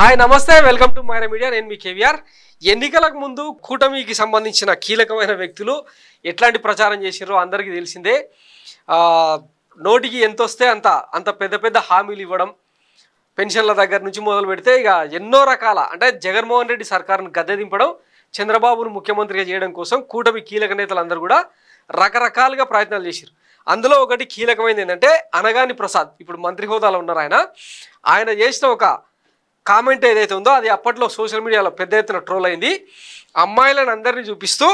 hi నమస్తే welcome to Myra media నేను మీ కేవీఆర్ ఎన్నికలకు ముందు కూటమికి సంబంధించిన కీలకమైన వ్యక్తులు ఎట్లాంటి ప్రచారం చేశారో అందరికీ తెలిసిందే నోటికి ఎంత వస్తే అంత పెద్ద పెద్ద హామీలు ఇవ్వడం పెన్షన్ల దగ్గర నుంచి మొదలు పెడితే ఇక ఎన్నో రకాల అంటే జగన్మోహన్ రెడ్డి సర్కారును గద్దె దింపడం చంద్రబాబును ముఖ్యమంత్రిగా చేయడం కోసం కూటమి కీలక నేతలందరూ కూడా రకరకాలుగా ప్రయత్నాలు చేశారు అందులో ఒకటి కీలకమైనది ఏంటంటే అనగాని ప్రసాద్ ఇప్పుడు మంత్రి హోదాలో ఉన్నారు ఆయన చేసిన ఒక కామెంట్ ఏదైతే ఉందో అది అప్పట్లో సోషల్ మీడియాలో పెద్ద ఎత్తున ట్రోల్ అయింది అమ్మాయిలను అందరినీ చూపిస్తూ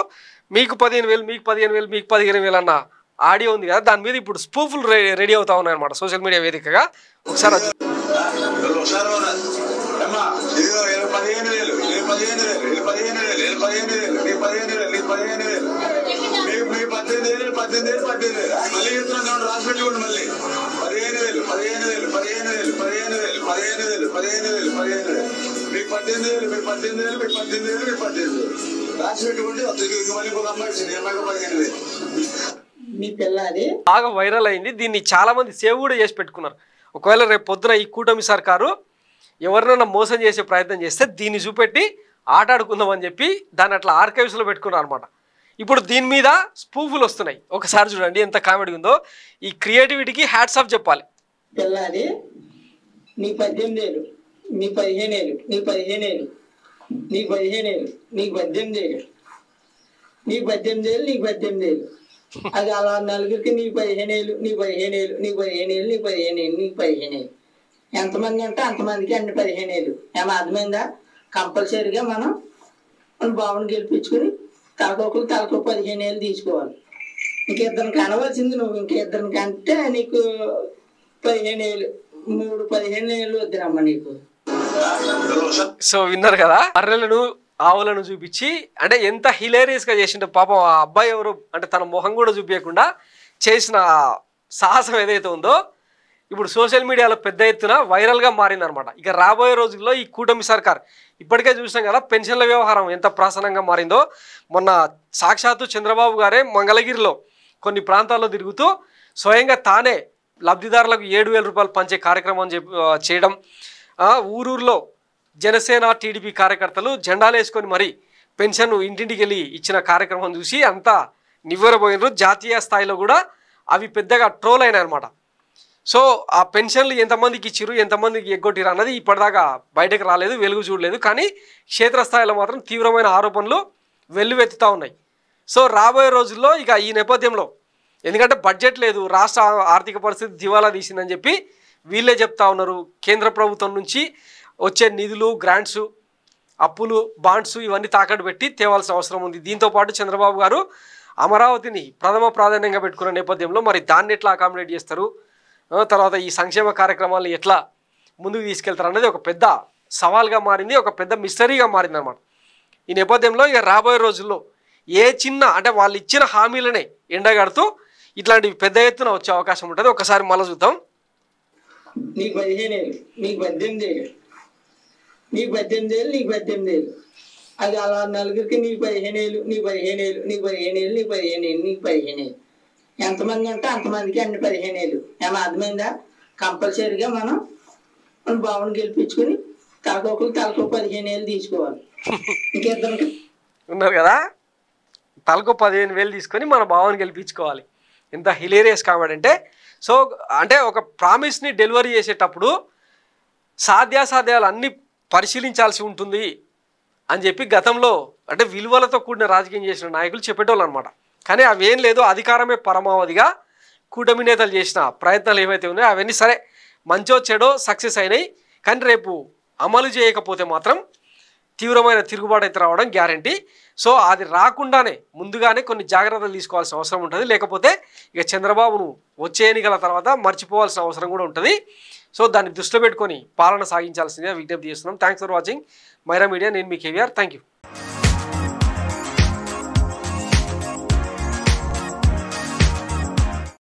మీకు 15,000 మీకు 15,000 మీకు 15,000 అన్న ఆడియో ఉంది కదా దాని మీద ఇప్పుడు స్పూఫులు రెడీ అవుతా ఉన్నాయన్నమాట సోషల్ మీడియా వేదికగా ఒకసారి బాగా వైరల్ అయింది దీన్ని చాలా మంది సేవ్ కూడా చేసి పెట్టుకున్నారు ఒకవేళ రేపు పొద్దున ఈ కూటమి సర్కారు ఎవరినైనా మోసం చేసే ప్రయత్నం చేస్తే దీన్ని చూపెట్టి ఆటాడుకుందామని చెప్పి దాన్ని అట్లా ఆర్కైవ్స్లో పెట్టుకున్నారు అనమాట ఇప్పుడు దీని మీద స్పూఫులు వస్తున్నాయి ఒకసారి చూడండి ఎంత కామెడీ ఉందో ఈ క్రియేటివిటీకి హ్యాట్స్ ఆఫ్ చెప్పాలి పిల్లాది నీ 18,000 నీ 15,000 నీ 15,000 నీ 15,000 నీకు 18,000 నీ 18,000 నీకు 18,000 అది అలా నలుగురికి నీ 15,000 నీ 15,000 నీ 15,000 నీ 15,000 నీకు 15,000 ఎంతమంది అంటే అంతమందికి అన్ని 15,000 ఏమో అర్థమైందా కంపల్సరీగా మనం బాబుని గెలిపించుకుని తలకొకరు 15,000 తీసుకోవాలి ఇంకిద్దరికి అనవలసింది నువ్వు ఇంకిద్దరిని కంటే నీకు 15,000 15,000 వద్దురమ్మా నీకు సో విన్నారు కదా బర్రెలను ఆవులను చూపించి అంటే ఎంత హిలేరియస్ గా చేసిండో పాపం ఆ అబ్బాయి ఎవరు అంటే తన మొహం కూడా చూపించకుండా చేసిన సాహసం ఏదైతే ఉందో ఇప్పుడు సోషల్ మీడియాలో పెద్ద ఎత్తున వైరల్గా మారిందనమాట ఇక రాబోయే రోజుల్లో ఈ కూటమి సర్కార్ ఇప్పటికే చూసినాం కదా పెన్షన్ల వ్యవహారం ఎంత ప్రాసనంగా మారిందో మొన్న సాక్షాత్తు చంద్రబాబు గారే మంగళగిరిలో కొన్ని ప్రాంతాల్లో తిరుగుతూ స్వయంగా తానే లబ్ధిదారులకు 7,000 రూపాయలు పంచే కార్యక్రమం చేయడం ఊరూరులో జనసేన టీడీపీ కార్యకర్తలు జెండాలు వేసుకొని మరి పెన్షన్ ఇంటింటికి వెళ్ళి ఇచ్చిన కార్యక్రమం చూసి అంతా నివ్వెరబోయినారు జాతీయ స్థాయిలో కూడా అవి పెద్దగా ట్రోల్ అయినాయి అనమాట సో ఆ పెన్షన్లు ఎంతమందికి ఇచ్చిరు ఎంతమందికి ఎగ్గొట్టిరు అన్నది ఇప్పటిదాకా బయటకు రాలేదు వెలుగు చూడలేదు కానీ క్షేత్రస్థాయిలో మాత్రం తీవ్రమైన ఆరోపణలు వెల్లువెత్తుతూ ఉన్నాయి సో రాబోయే రోజుల్లో ఇక ఈ నేపథ్యంలో ఎందుకంటే బడ్జెట్ లేదు రాష్ట్ర ఆర్థిక పరిస్థితి దివాలా తీసిందని చెప్పి వీళ్ళే చెప్తా ఉన్నారు కేంద్ర ప్రభుత్వం నుంచి వచ్చే నిధులు గ్రాంట్స్ అప్పులు బాండ్స్ ఇవన్నీ తాకట్టు పెట్టి తేవాల్సిన అవసరం ఉంది దీంతోపాటు చంద్రబాబు గారు అమరావతిని ప్రథమ ప్రాధాన్యంగా పెట్టుకున్న నేపథ్యంలో మరి దాన్ని ఎట్లా అకామిడేట్ చేస్తారు తర్వాత ఈ సంక్షేమ కార్యక్రమాలను ఎట్లా ముందుకు తీసుకెళ్తారు అన్నది ఒక పెద్ద సవాల్గా మారింది ఒక పెద్ద మిస్టరీగా మారింది అన్నమాట ఈ నేపథ్యంలో ఇక రాబోయే రోజుల్లో ఏ చిన్న అంటే వాళ్ళు ఇచ్చిన హామీలనే ఎండగడుతూ ఇట్లాంటివి పెద్ద ఎత్తున వచ్చే అవకాశం ఉంటుంది ఒకసారి మళ్ళీ చూద్దాం నీకు 15,000 నీకు 18,000 నీకు 18,000 నీకు 18,000 అది అలా నలుగురికి నీ 15,000 నీ 15,000 నీ 15,000 నీ 15,000 నీకు 15,000 ఎంతమంది అంటే అంతమందికి అన్ని 15,000 ఏమో అర్థమైందా కంపల్సరీగా మనం బాబుని గెలిపించుకుని తలకొకరు 15,000 తీసుకోవాలి ఇంకిద్దరికి ఉన్నారు కదా తలకు 15,000 తీసుకొని మన భావాన్ని గెలిపించుకోవాలి ఎంత హిలేరియస్ కామెంట్ సో అంటే ఒక ప్రామిస్ని డెలివరీ చేసేటప్పుడు సాధ్యాసాధ్యాలు అన్నీ పరిశీలించాల్సి ఉంటుంది అని చెప్పి గతంలో అంటే విలువలతో కూడిన రాజకీయం చేసిన నాయకులు చెప్పేటోళ్ళు అనమాట కానీ అవేం లేదు అధికారమే పరమావధిగా కూటమి నేతలు చేసిన ప్రయత్నాలు ఏవైతే ఉన్నాయో అవన్నీ సరే మంచో చెడో సక్సెస్ అయినాయి కానీ రేపు అమలు చేయకపోతే మాత్రం తీవ్రమైన తిరుగుబాటు అయితే రావడం గ్యారంటీ సో అది రాకుండానే ముందుగానే కొన్ని జాగ్రత్తలు తీసుకోవాల్సిన అవసరం ఉంటుంది లేకపోతే ఇక చంద్రబాబును వచ్చే ఎన్నికల తర్వాత మర్చిపోవాల్సిన అవసరం కూడా ఉంటుంది సో దాన్ని దృష్టిలో పెట్టుకొని పాలన సాగించాల్సిందిగా విజ్ఞప్తి చేస్తున్నాం thanks for watching Myra media నేను మీ కేవీఆర్ థ్యాంక్ యూ